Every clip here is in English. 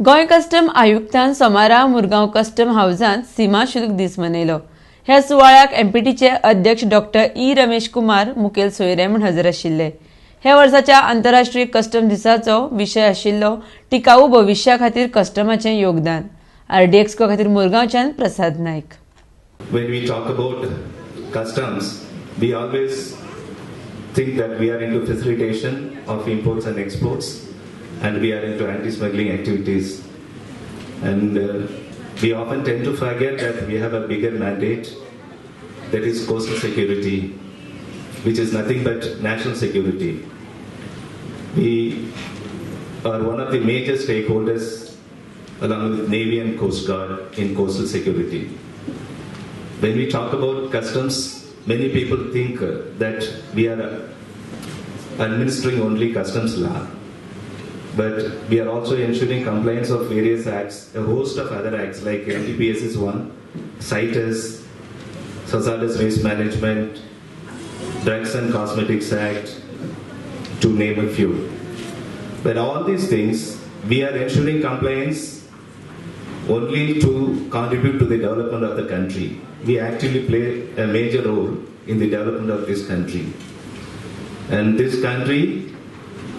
Goa custom आयुक्तान सोमारा Mormugao custom हाऊसांत सीमा शुल्क दीस मनयलो। ह्या सुवाळ्याक एमपीटीचे अध्यक्ष डॉक्टर ई रमेश कुमार मुखेल सोयरे म्हूण हजर आशिल्ले। ह्या वर्साच्या आंतरराष्ट्रीय कस्टम दिसाचो विशय आशिल्लो टिकाऊ भविष्या खातीर कस्टमाचें योगदान। आरडीएक्सको खातीर मुरगांवच्यान प्रसाद नायक। When we talk about customs, we always think that we are into facilitation of imports and exports, and we are into anti-smuggling activities. And we often tend to forget that we have a bigger mandate, that is coastal security, which is nothing but national security. We are one of the major stakeholders along with Navy and Coast Guard in coastal security. When we talk about customs, many people think that we are administering only customs law, but we are also ensuring compliance of various acts, a host of other acts like NTPS is one, CITES, Hazardous Waste Management, Drugs and Cosmetics Act, to name a few. But all these things, we are ensuring compliance only to contribute to the development of the country. We actually play a major role in the development of this country. And this country,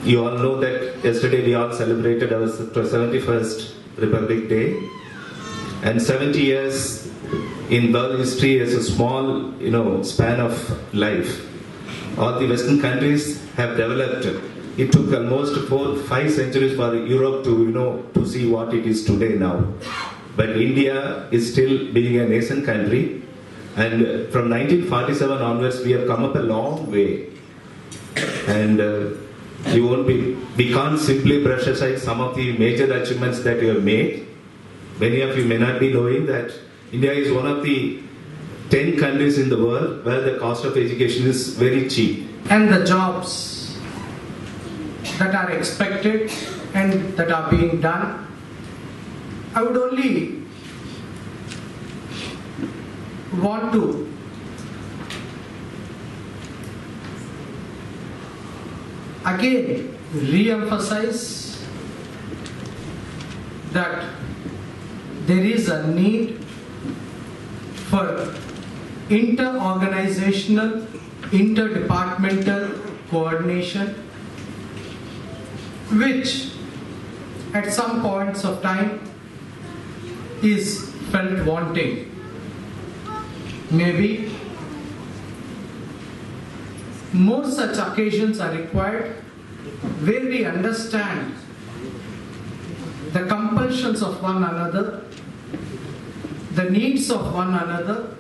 you all know that yesterday we all celebrated our 71st Republic Day, and 70 years in world history is a small, span of life. All the Western countries have developed. It took almost 4-5 centuries for Europe to see what it is today now. But India is still being a nascent country, and from 1947 onwards we have come up a long way. And we can't simply brush aside some of the major achievements that you have made. Many of you may not be knowing that India is one of the 10 countries in the world where the cost of education is very cheap. And the jobs that are expected and that are being done, I would only want to again re-emphasize that there is a need for inter-organizational, interdepartmental coordination, which at some points of time is felt wanting. Maybe more such occasions are required where we understand the compulsions of one another, the needs of one another,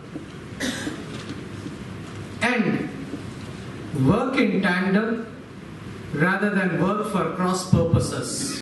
and work in tandem rather than work for cross purposes.